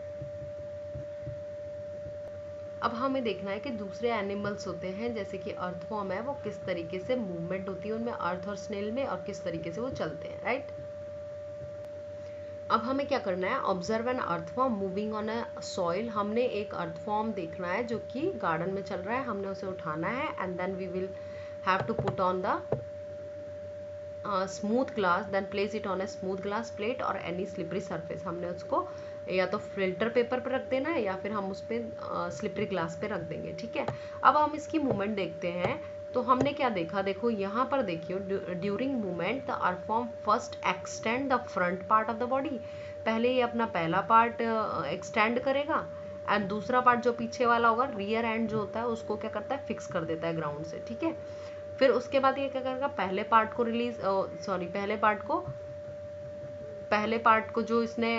S1: अब हमें देखना है कि दूसरे animals होते हैं जैसे कि अर्थवर्म है, वो किस तरीके से मूवमेंट होती है उनमें, अर्थ और स्नेल में, और किस तरीके से वो चलते हैं, राइट। अब हमें क्या करना है, observe an earthworm moving on a soil. हमने एक अर्थवर्म देखना है जो कि गार्डन में चल रहा है, हमने उसे उठाना है and then we will have to put on the smooth glass, then place it on a smooth glass plate और एनी स्लिपरी सरफेस। हमने उसको या तो फिल्टर पेपर पर रख देना है या फिर हम उस पर स्लिपरी ग्लास पे रख देंगे, ठीक है। अब हम इसकी मूवमेंट देखते हैं। तो हमने क्या देखा, देखो यहाँ पर देखियो, during movement the earthworm first extend the front part of the body. पहले ये अपना पहला पार्ट एक्सटेंड करेगा एंड दूसरा पार्ट जो पीछे वाला होगा, रियर एंड जो होता है, उसको क्या करता है, फिक्स कर देता है ग्राउंड से, ठीक है। फिर उसके बाद ये क्या करेगा, पहले पार्ट को जो इसने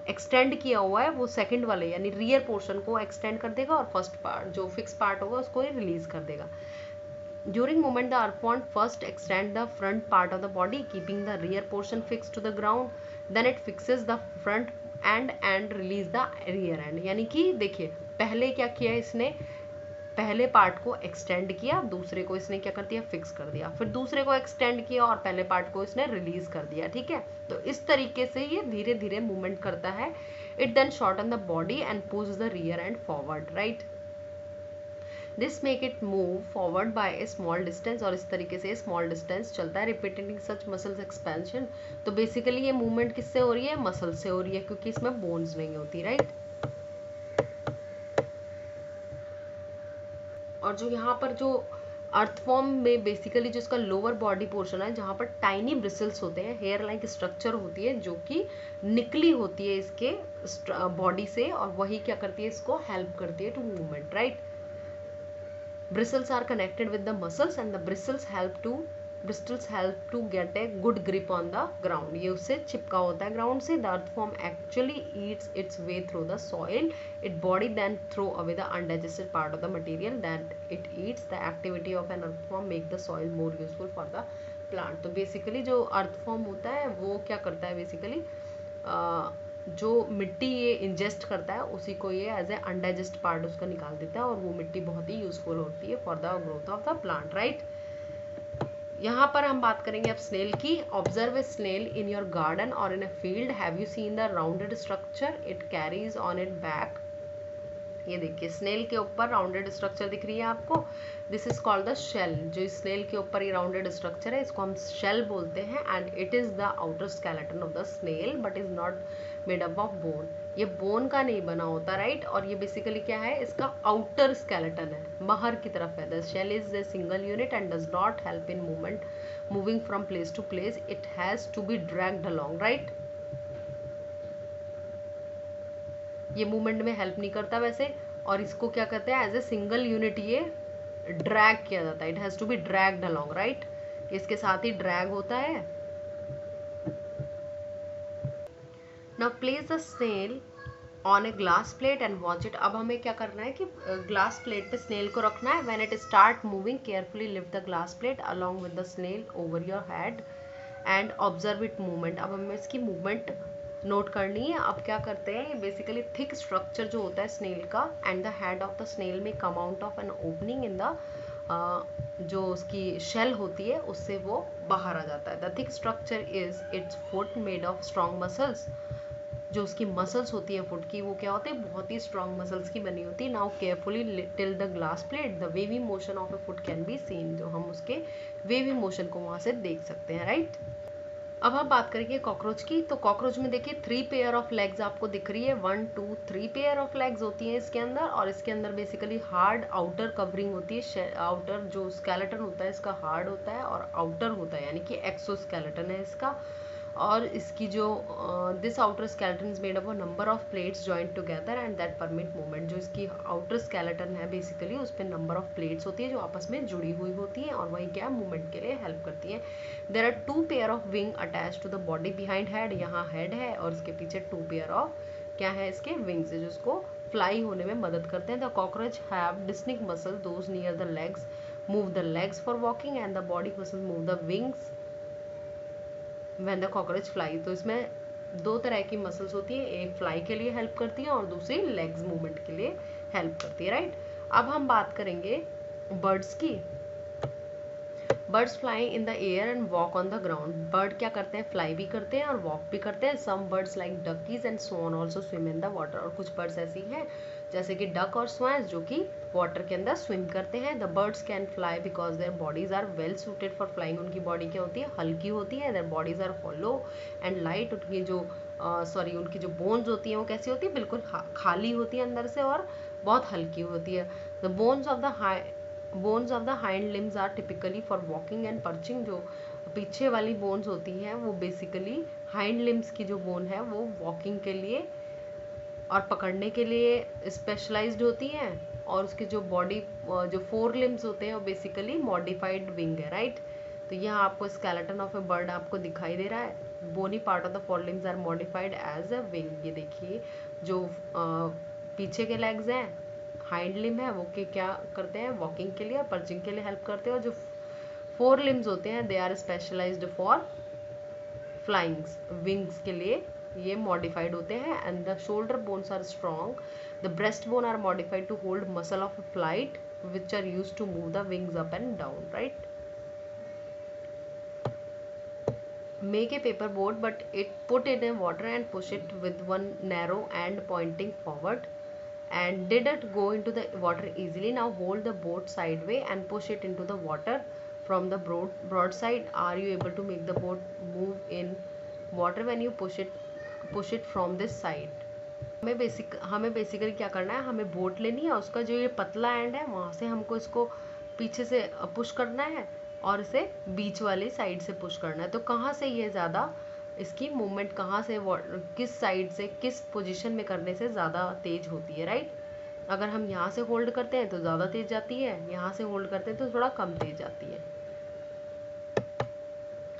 S1: एक्सटेंड किया हुआ है वो सेकंड वाले यानी रियर पोर्शन को एक्सटेंड कर देगा और फर्स्ट पार्ट जो फिक्स पार्ट होगा उसको ही रिलीज कर देगा। During movement the earthworm first extend the front part of the body keeping the rear portion fix to the ground, then it fixes the front end release the rear end. यानी कि देखिए पहले क्या किया इसने, पहले पार्ट को extend किया, दूसरे को इसने क्या कर दिया, फिक्स कर दिया, फिर दूसरे को एक्सटेंड किया और पहले पार्ट को इसने रिलीज कर दिया, ठीक है। तो इस तरीके से ये धीरे धीरे मूवमेंट करता है। It then shorten the body and push the rear end forward, right. This make it move forward by a small distance, और इस तरीके से स्मॉल डिस्टेंस चलता है, रिपीटिंग सच मसल्स एक्सपेंशन। तो बेसिकली ये मूवमेंट किससे हो रही है, मसल से हो रही है, क्योंकि इसमें बोन्स नहीं होती, राइट। और जो यहाँ पर जो अर्थवर्म में बेसिकली जो इसका लोअर बॉडी पोर्शन है, जहाँ पर टाइनी ब्रिसल्स होते हैं, हेयर लाइक स्ट्रक्चर होती है जो कि निकली होती है इसके बॉडी से, और वही क्या करती है, इसको हेल्प करती है to movement, right. Bristles are connected with the muscles and the bristles help to get a good grip on the ground. ये उससे चिपका होता है ग्राउंड से। The earthworm actually eats its way through the soil, it body then throw away the undigested part of the material that it eats. The activity of an earthworm make the soil more useful for the plant. तो basically जो earthworm होता है वो क्या करता है, basically जो मिट्टी ये इंजेस्ट करता है उसी को ये एज ए अनडाइजेस्ट पार्ट उसका निकाल देता है, और वो मिट्टी बहुत ही यूजफुल होती है for the growth of the plant, right. यहाँ पर हम बात करेंगे अब स्नेल की। Observe a snail in your garden or in a field. Have you seen the rounded structure it carries on it back. ये देखिए स्नेल के ऊपर राउंडेड स्ट्रक्चर दिख रही है आपको, this is called the shell. जो स्नेल के ऊपर ये राउंडेड स्ट्रक्चर है इसको हम शेल बोलते हैं, and it is the outer skeleton of the snail but is not made up of bone. ये बोन का नहीं बना होता, राइट। और ये बेसिकली क्या है, इसका आउटर स्केलेटन है, बाहर की तरफ है। The shell is a single unit and does not help in movement, moving from place to place, it has to be dragged along, right. ये मूवमेंट में हेल्प नहीं करता वैसे, और इसको क्या कहते हैं, एज ए सिंगल यूनिट ये ड्रैग किया जाता है, it has to be dragged along, right. इसके साथ ही ड्रैग होता है। Now place the snail on a glass plate and watch it. अब हमें क्या करना है कि ग्लास प्लेट पे स्नेल को रखना है। When it start moving carefully lift the glass plate along with the snail over your head and observe it movement. अब हमें इसकी मूवमेंट नोट करनी है। अब क्या करते हैं, बेसिकली थिक स्ट्रक्चर जो होता है स्नेल का and the head of the snail में come out of an opening in the जो उसकी शेल होती है उससे वो बाहर आ जाता है। The thick structure is it's foot made of strong muscles. जो उसकी मसल्स होती है फुट की वो क्या होती है, बहुत ही स्ट्रॉन्ग मसल्स की बनी होती है। Now carefully till the glass plate the wavy motion of A foot can be seen. जो हम उसके वेवी मोशन को वहां से देख सकते हैं, राइट। अब हम बात करेंगे कॉकरोच की। तो कॉकरोच में देखिए 3 पेयर ऑफ लेग्स आपको दिख रही है, 1 2 3 पेयर ऑफ लेग्स होती हैं इसके अंदर। और इसके अंदर बेसिकली हार्ड आउटर कवरिंग होती है। आउटर जो स्केलेटन होता है इसका हार्ड होता है और आउटर होता है यानी कि एक्सोस्केलेटन है इसका। और इसकी जो this outer skeleton is made up of number of plates joint together and that permit movement. जो इसकी आउटर स्केलेटन है बेसिकली उस पर नंबर ऑफ प्लेट्स होती है जो आपस में जुड़ी हुई होती हैं और वही क्या मूवमेंट के लिए हेल्प करती हैं। There are 2 pair of wing attach to the body behind head. यहाँ हेड है और इसके पीछे 2 पेयर ऑफ क्या है, इसके विंग्स है जो इसको फ्लाई होने में मदद करते हैं। The cockroach have distinct muscle those near the legs move the legs for walking and the body muscle move the wings when the cockroach fly. तो इसमें 2 तरह की मसल्स होती है, एक फ्लाई के लिए हेल्प करती है और दूसरी लेग्स मूवमेंट के लिए हेल्प करती है, राइट। अब हम बात करेंगे बर्ड्स की। Birds fly in the air and walk on the ground. Bird क्या करते हैं, फ्लाई भी करते हैं और वॉक भी करते हैं। Some birds like duckies and swan also swim in the water. और कुछ बर्ड्स ऐसी हैं जैसे कि डक और स्वान जो कि वाटर के अंदर स्विम करते हैं। The birds can fly because their bodies are well suited for flying. उनकी बॉडी क्या होती है, हल्की होती है। Their bodies are hollow and light. उनकी जो उनकी जो बोन्स होती हैं वो कैसी होती है, बिल्कुल खाली होती है अंदर से और बहुत हल्की होती है। The bones of the hind limbs are typically for walking and perching. जो पीछे वाली बोन्स होती हैं वो बेसिकली हाइंड लिम्स की जो बोन है वो वॉकिंग के लिए और पकड़ने के लिए स्पेशलाइज्ड होती हैं। और उसकी जो बॉडी जो 4 लिम्स होते हैं वो बेसिकली मॉडिफाइड विंग है, राइट। तो यहाँ आपको स्केलेटन ऑफ ए बर्ड आपको दिखाई दे रहा है। Bony part of the 4 limbs are modified as a wing. ये देखिए जो पीछे के लेग्स हैं हाइंड लिम है वो के क्या करते हैं, वॉकिंग के लिए और पर्चिंग के लिए हेल्प करते हैं। और जो 4 लिम्स होते हैं they are specialised for flyings, wings के लिए ये मॉडिफाइड होते हैं। And the shoulder bones are strong, the breast bone are modified to hold muscle of flight which are used to move the wings up and down, right. Make a paper boat but it put in a water and push it with one narrow end pointing forward and did it go into the water easily. Now hold the boat sideways and push it into the water from the broad side. Are you able to make the boat move in water when you push it from this side? हमें basically क्या करना है, हमें boat लेनी है, उसका जो ये पतला एंड है वहाँ से हमको इसको पीछे से पुश करना है और इसे बीच वाली साइड से पुश करना है। तो कहाँ से ये ज़्यादा इसकी मूवमेंट कहाँ से किस साइड से किस पोजीशन में करने से ज़्यादा तेज होती है, राइट। अगर हम यहाँ से होल्ड करते हैं तो ज़्यादा तेज जाती है, यहाँ से होल्ड करते हैं तो थोड़ा कम तेज जाती है।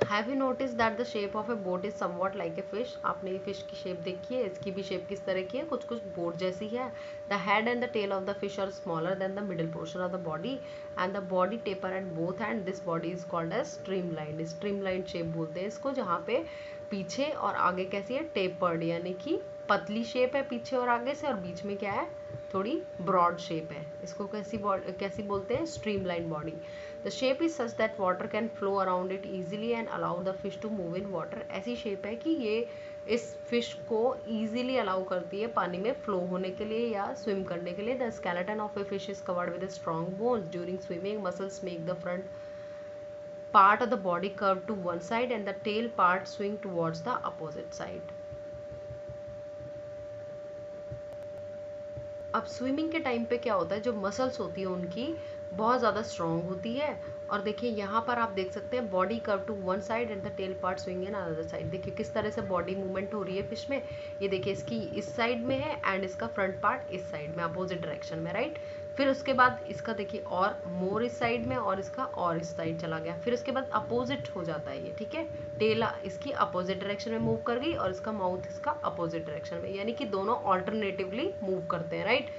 S1: Have you notice that the shape of A boat is somewhat like a fish. आपने ये फिश की शेप देखी है, इसकी भी शेप किस तरह की है, कुछ कुछ बोट जैसी है। The head and the tail of the fish are smaller than the middle portion of the body and the body taper at both end this body is called as streamline. Streamline shape बोलते हैं इसको, जहाँ पे पीछे और आगे कैसी है, टेपर्ड यानी कि पतली शेप है पीछे और आगे से, और बीच में क्या है, थोड़ी ब्रॉड शेप है। इसको कैसी बोलते हैं, streamline body. The shape is such that water can flow around it easily and allow the fish to move in water. ऐसी शेप है कि ये इस फिश को ईजिली अलाउ करती है पानी में फ्लो होने के लिए या स्विम करने के लिए। The skeleton of a fish is covered with strong bones. During swimming muscles make the front part of the body curve to one side and the tail part swing towards the opposite side. अब swimming के time पे क्या होता है, जो muscles होती है उनकी बहुत ज़्यादा स्ट्रॉन्ग होती है। और देखिए यहाँ पर आप देख सकते हैं body curve to one side and the tail part swing in other side. देखिए किस तरह से बॉडी मूवमेंट हो रही है फिश में। ये देखिए इसकी इस साइड में है एंड इसका फ्रंट पार्ट इस साइड में, अपोजिट डायरेक्शन में, राइट। फिर उसके बाद इसका देखिए और मोर इस साइड में और इसका और इस साइड चला गया। फिर उसके बाद अपोजिट हो जाता है ये, ठीक है। टेल इसकी अपोजिट डायरेक्शन में मूव कर गई और इसका माउथ इसका अपोजिट डायरेक्शन में, यानी कि दोनों ऑल्टरनेटिवली मूव करते हैं, right.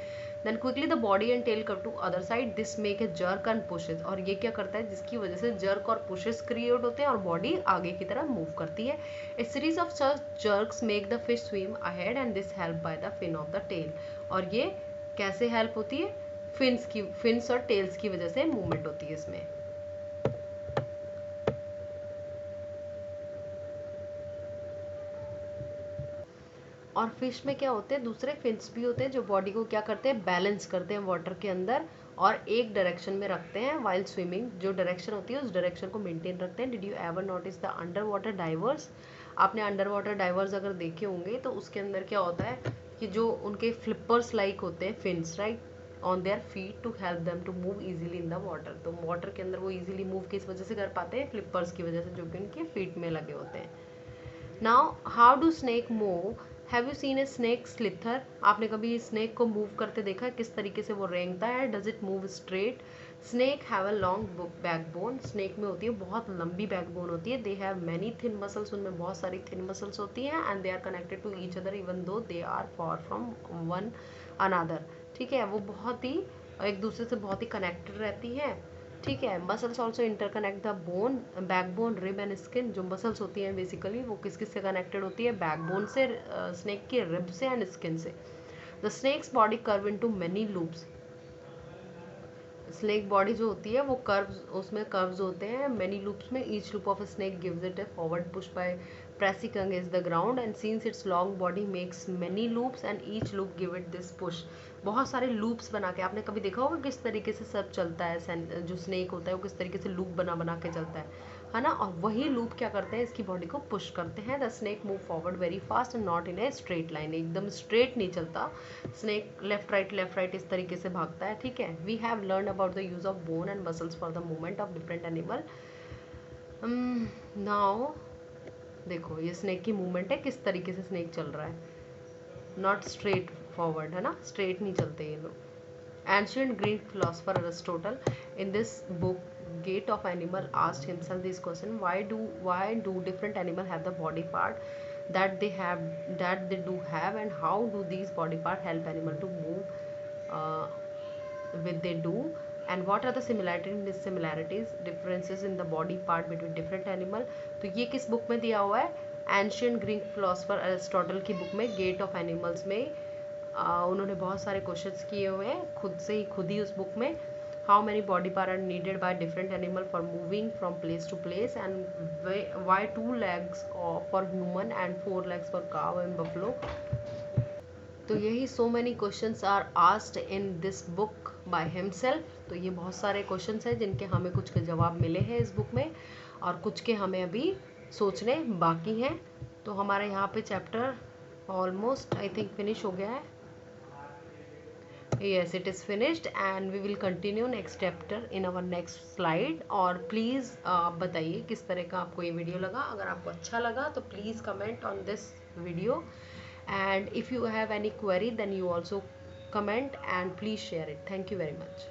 S1: Then quickly the body and tail come to other side, this make a jerk and pushes. और ये क्या करता है, जिसकी वजह से जर्क और पुशेस क्रिएट होते हैं और बॉडी आगे की तरफ मूव करती है। A series of such jerks make the fish swim ahead and this help by the fin of the tail. और ये कैसे हेल्प होती है, फिन्स और टेल्स की वजह से मूवमेंट होती है इसमें। और फिश में क्या होते हैं, दूसरे फिन्स भी होते हैं जो बॉडी को क्या करते हैं, बैलेंस करते हैं वाटर के अंदर और एक डायरेक्शन में रखते हैं वाइल स्विमिंग। जो डायरेक्शन होती है उस डायरेक्शन को मेंटेन रखते हैं। Did you ever notice the under water diverse? आपने अंडर वाटर डाइवर्स अगर देखे होंगे तो उसके अंदर क्या होता है कि जो उनके फ्लिपर्स लाइक होते हैं fins, right, on their feet to help them to move easily in the water. तो वाटर के अंदर वो इजीली मूव किस वजह से कर पाते हैं, फ्लिपर्स की वजह से जो कि उनके फीट में लगे होते हैं। Now how do snake move? Have you scene a snake slither? आपने कभी स्नेक को मूव करते देखा है, किस तरीके से वो रेंगता है? Does it move straight? Snake have a long backbone. Snake में होती है बहुत लंबी बैकबोन होती है। They have many thin muscles, उनमें बहुत सारी थिन मसल्स होती हैं। And they are connected to each other even though they are far from one another. ठीक है, वो बहुत ही एक दूसरे से बहुत ही कनेक्टेड रहती हैं, ठीक है। Muscles also interconnect the bone, backbone, rib end skin. जो मसल्स होती हैं बेसिकली वो किस किस से कनेक्टेड होती है, बैकबोन से, स्नेक की रिब से एंड स्किन से। The snake's body curve into many loops. Snake body जो होती है वो कर्व्स, उसमें कर्व्स होते हैं मेनी लूप्स में। Each loop of a snake gives it a forward push by pressing against the ground and since its long body makes many loops and each loop give it this push। बहुत सारे loops बना के, आपने कभी देखा होगा किस तरीके से सब चलता है, जो स्नेक होता है वो किस तरीके से लूप बना बना के चलता है ना। और वही लूप क्या करते हैं, इसकी बॉडी को पुश करते हैं। The snake move forward very fast and not in a straight line. एकदम स्ट्रेट नहीं चलता स्नेक, लेफ्ट राइट इस तरीके से भागता है, ठीक है। We have learn about the use of bone and muscles for the movement of different animal. Now देखो ये स्नेक की मूवमेंट है, किस तरीके से स्नेक चल रहा है, नॉट स्ट्रेट फॉरवर्ड, है ना, स्ट्रेट नहीं चलते ये लोग। Ancient Greek philosopher Aristotle in this book Gait of Animal asked himself this question: why do different animal have the body part that they do have and how do these body part help animal to move with they do, and what are the similarities and dissimilarities differences in the body part between different animal। तो ये किस book में दिया हुआ है, ancient Greek philosopher Aristotle की book में gate of animals में। उन्होंने बहुत सारे क्वेश्चंस किए हुए हैं खुद ही उस बुक में। How many body part are needed by different animal for moving from place to place and why 2 legs for human and 4 legs for cow and buffalo. तो यही so many questions are asked in this book by himself. तो ये बहुत सारे questions हैं जिनके हमें कुछ के जवाब मिले हैं इस बुक में और कुछ के हमें अभी सोचने बाकी हैं। तो हमारे यहाँ पे chapter almost I think finish हो गया है। Yes, it is finished and we will continue next chapter in our next slide। और प्लीज़ आप बताइए किस तरह का आपको ये वीडियो लगा। अगर आपको अच्छा लगा तो please comment on this video and if you have any query then you also comment and please share it। Thank you very much।